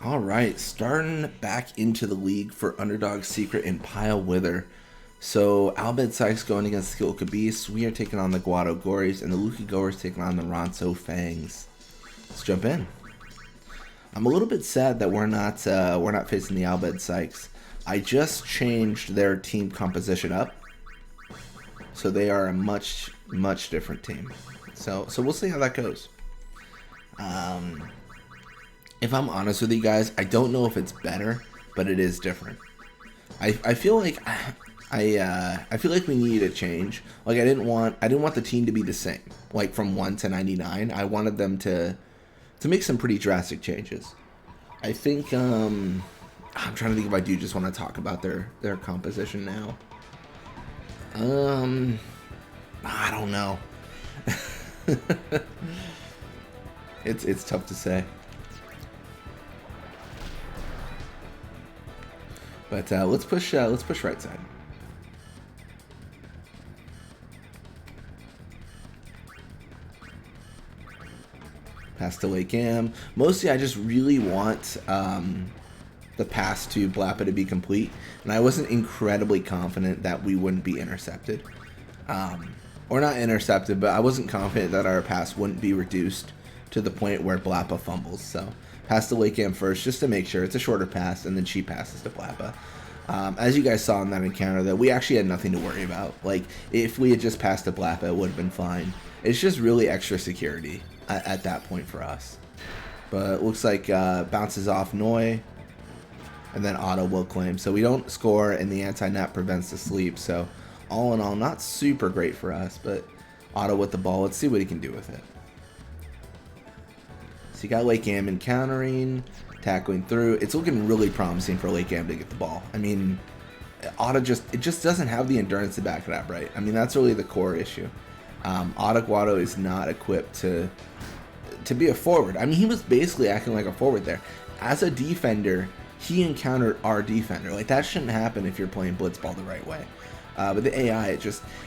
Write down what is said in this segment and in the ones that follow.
All right, starting back into the league for Underdog Secret and Pile Wither. So Bhed Psyches going against the Kilka Beasts. We are taking on the Guado Glories, and the Luki Goers taking on the Ronso Fangs. Let's jump in. I'm a little bit sad that we're not facing the Bhed Psyches. I just changed their team composition up, so they are a much different team. So we'll see how that goes. If I'm honest with you guys, I don't know if it's better, but it is different. I feel like I feel like we need a change. Like I didn't want the team to be the same. Like from 1 to 99, I wanted them to make some pretty drastic changes. I think I'm trying to think if I do just want to talk about their composition now. I don't know. It's tough to say. But let's push right side. Pass to Lake Am. Mostly I just really want the pass to Blappa to be complete. And I wasn't incredibly confident that we wouldn't be intercepted. Or not intercepted, but I wasn't confident that our pass wouldn't be reduced to the point where Blappa fumbles. So pass to Lake Am first just to make sure. It's a shorter pass, and then she passes to Blappa. As you guys saw in that encounter, though, we actually had nothing to worry about. Like, if we had just passed to Blappa, it would have been fine. It's just really extra security at that point for us. But it looks like bounces off Noi, and then Auto will claim. So we don't score, and the anti-net prevents the sleep. So all in all, not super great for us, but Auto with the ball. Let's see what he can do with it. So you got Lake Am encountering, tackling through. It's looking really promising for Lake Am to get the ball. I mean, Auto just doesn't have the endurance to back it up, right? I mean, that's really the core issue. Auto Guado is not equipped to be a forward. I mean, he was basically acting like a forward there. As a defender, he encountered our defender. Like, that shouldn't happen if you're playing Blitzball the right way. But the AI,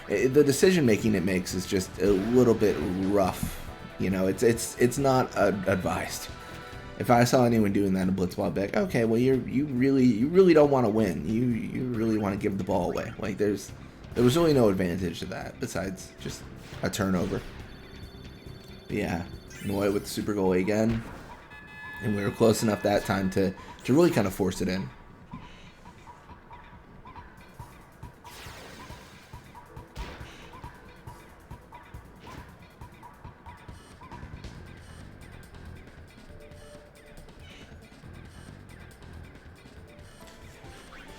the decision making it makes is just a little bit rough. You know, it's not advised. If I saw anyone doing that in Blitzball, I'd be like, okay, well, you really don't want to win. You really want to give the ball away. Like there was really no advantage to that besides just a turnover. But yeah, Noi with the super goal again, and we were close enough that time to really kind of force it in.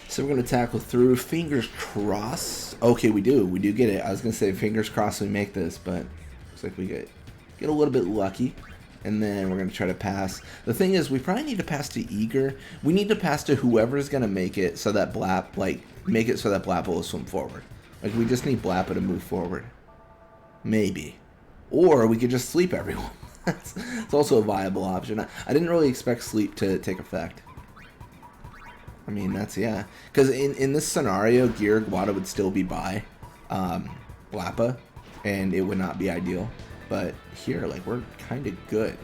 So we're going to tackle through. Fingers crossed. Okay, we do get it. I was going to say fingers crossed we make this, but looks like we get a little bit lucky. And then we're going to try to pass. The thing is, we probably need to pass to Eager. We need to pass to whoever's going to make it so that Blappa will swim forward. Like, we just need Blappa to move forward. Maybe. Or we could just sleep everyone. It's also a viable option. I didn't really expect sleep to take effect. I mean, yeah. Because in this scenario, Gear Guado would still be by Blappa, and it would not be ideal. But here, like, we're kind of good.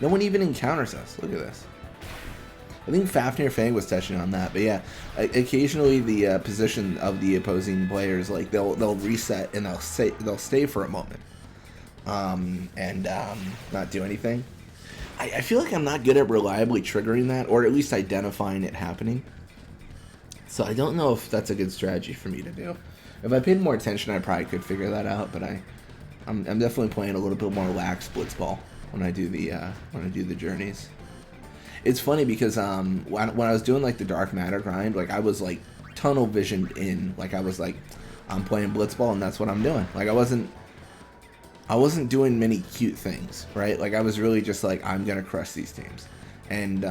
No one even encounters us. Look at this. I think Fafnir Fang was touching on that. But yeah, occasionally the position of the opposing players, like, they'll reset and they'll stay for a moment and not do anything. I feel like I'm not good at reliably triggering that, or at least identifying it happening. So I don't know if that's a good strategy for me to do. If I paid more attention, I probably could figure that out. But I'm definitely playing a little bit more lax Blitzball when I do the journeys. It's funny because when I was doing like the dark matter grind, like I was like tunnel visioned in. Like I was like, I'm playing Blitzball and that's what I'm doing. Like I wasn't doing many cute things, right? Like I was really just like, I'm gonna crush these teams, and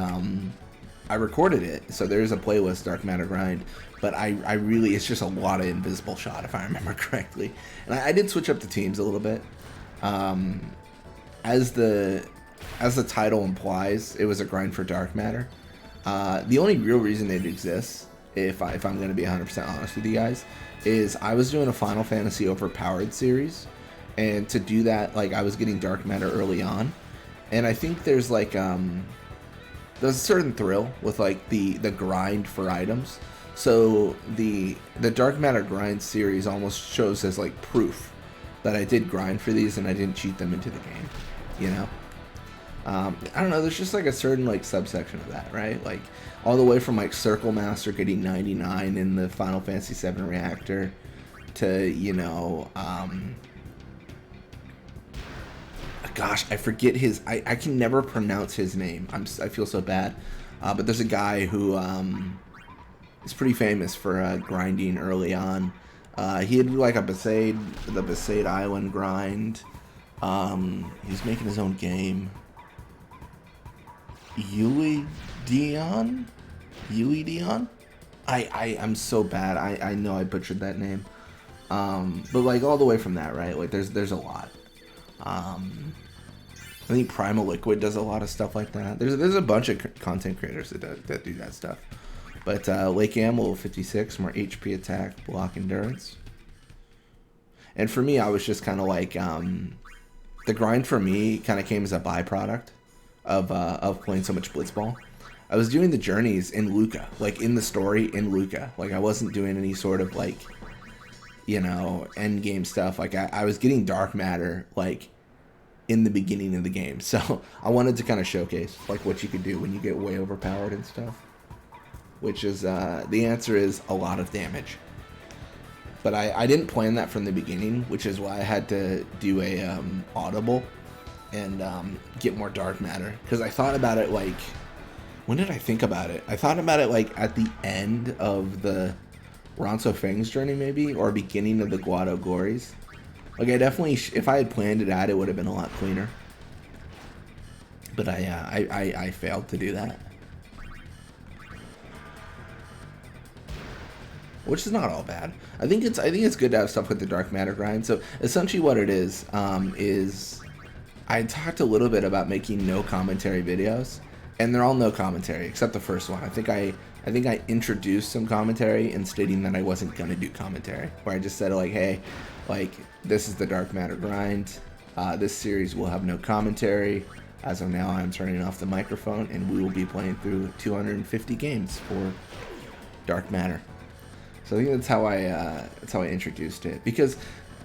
I recorded it, so there's a playlist, Dark Matter Grind. But I really, it's just a lot of invisible shot if I remember correctly, and I did switch up the teams a little bit. As the title implies, it was a grind for Dark Matter. The only real reason it exists, if I'm gonna be 100% honest with you guys, is I was doing a Final Fantasy Overpowered series. And to do that, like, I was getting dark matter early on. And I think there's, like, there's a certain thrill with like the grind for items. So the dark matter grind series almost shows as like proof that I did grind for these and I didn't cheat them into the game, you know. I don't know, there's just like a certain like subsection of that, right? Like all the way from like Circle Master getting 99 in the Final Fantasy VII Reactor to, you know, gosh, I forget his, I can never pronounce his name. I feel so bad. But there's a guy who is pretty famous for grinding early on. He had like the Besaid Island grind. He's making his own game. Yuli Dion? I'm so bad. I know I butchered that name. But like all the way from that, right? Like there's a lot. I think Primal Liquid does a lot of stuff like that. There's a bunch of content creators that do that stuff. But Lake Am, level 56, more HP attack, block endurance. And for me, I was just kind of like, the grind for me kind of came as a byproduct of playing so much Blitzball. I was doing the journeys in Luca, like in the story in Luca. Like I wasn't doing any sort of like, you know, end game stuff. Like I was getting dark matter like in the beginning of the game. So I wanted to kind of showcase like what you could do when you get way overpowered and stuff. Which is, the answer is a lot of damage. But I didn't plan that from the beginning, which is why I had to do a audible and get more dark matter. Because I thought about it like, when did I think about it? I thought about it like at the end of the Ronso Fang's journey maybe, or beginning of the Guado Glories. Like I definitely, if I had planned it out, it would have been a lot cleaner. But I failed to do that. Which is not all bad. I think it's good to have stuff with the dark matter grind. So essentially what it is I talked a little bit about making no commentary videos, and they're all no commentary except the first one. I think I introduced some commentary and stating that I wasn't gonna do commentary, where I just said like, hey, like this is the dark matter grind. This series will have no commentary. As of now, I'm turning off the microphone, and we will be playing through 250 games for dark matter. So I think that's how I introduced it, because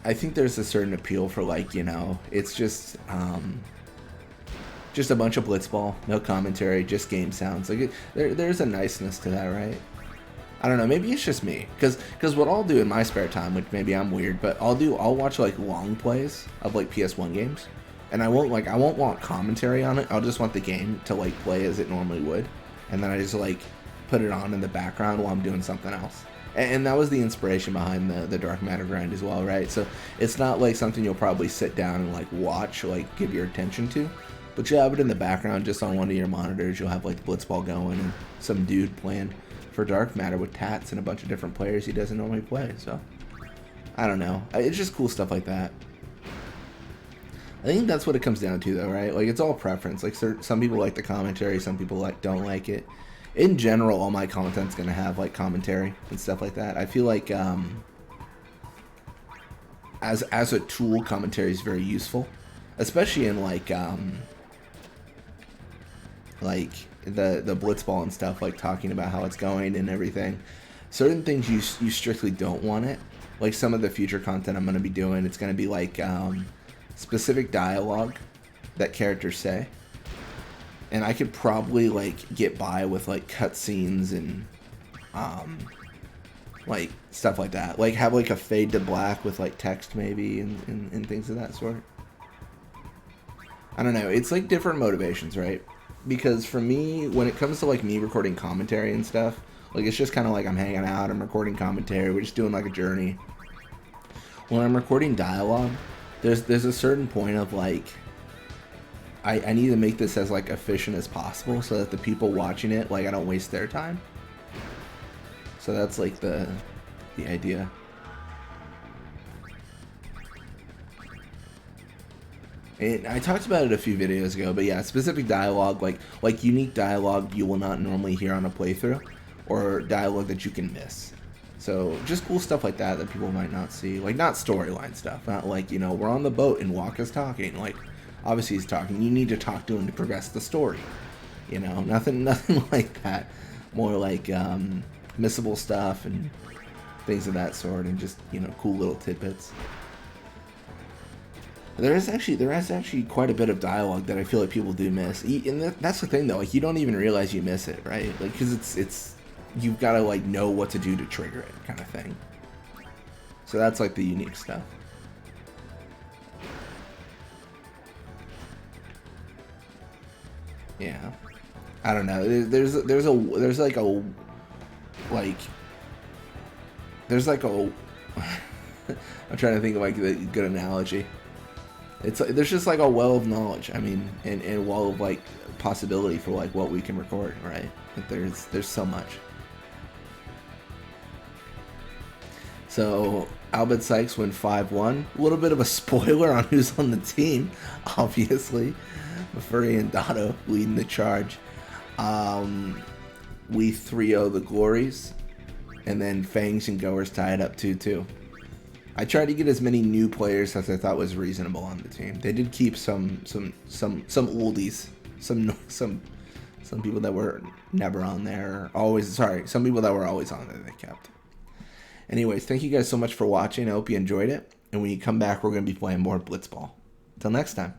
I think there's a certain appeal for like, you know, it's just a bunch of Blitzball, no commentary, just game sounds. Like there's a niceness to that, right? I don't know, maybe it's just me, because what I'll do in my spare time, which maybe I'm weird, but I'll watch like long plays of like PS1 games, and I won't want commentary on it. I'll just want the game to like play as it normally would, and then I just like put it on in the background while I'm doing something else. And that was the inspiration behind the dark matter grind as well, right? So it's not like something you'll probably sit down and like watch, like give your attention to, but you have it in the background just on one of your monitors. You'll have like Blitzball going and some dude playing for dark matter with tats and a bunch of different players he doesn't normally play. So I don't know, it's just cool stuff like that. I think that's what it comes down to though, right? Like it's all preference. Like some people like the commentary, some people don't like it. In general, all my content's gonna have like commentary and stuff like that. I feel like as a tool, commentary is very useful, especially in like the Blitzball and stuff, like talking about how it's going and everything. Certain things you strictly don't want it. Like some of the future content I'm gonna be doing, it's gonna be like specific dialogue that characters say. And I could probably like get by with like cutscenes and like stuff like that. Like have like a fade to black with like text maybe and things of that sort. I don't know. It's like different motivations, right? Because for me, when it comes to like me recording commentary and stuff, like it's just kind of like I'm hanging out, I'm recording commentary, we're just doing like a journey. When I'm recording dialogue, there's a certain point of like, I need to make this as like efficient as possible so that the people watching it, like I don't waste their time. So that's like the idea. And I talked about it a few videos ago, but yeah, specific dialogue, like unique dialogue you will not normally hear on a playthrough, or dialogue that you can miss. So just cool stuff like that people might not see. Like not storyline stuff, not like, you know, we're on the boat and Waka's talking. Like obviously he's talking, you need to talk to him to progress the story. You know, nothing like that. More like missable stuff and things of that sort, and just, you know, cool little tidbits. There is actually quite a bit of dialogue that I feel like people do miss, and that's the thing though. Like, you don't even realize you miss it, right? Like, because it's you've got to like know what to do to trigger it, kind of thing. So that's like the unique stuff. Yeah, I don't know. There's like a I'm trying to think of like the good analogy. It's like, there's just like a well of knowledge. I mean, and a well of like possibility for like what we can record, right? Like there's so much. So Albert Psyches win 5-1. A little bit of a spoiler on who's on the team, obviously. Furry and Dotto leading the charge. We 3-0 the Glories, and then Fangs and Goers tied up 2-2. I tried to get as many new players as I thought was reasonable on the team. They did keep some oldies, some people that were never on there. Some people that were always on there they kept. Anyways, thank you guys so much for watching. I hope you enjoyed it. And when you come back, we're going to be playing more Blitzball. Until next time.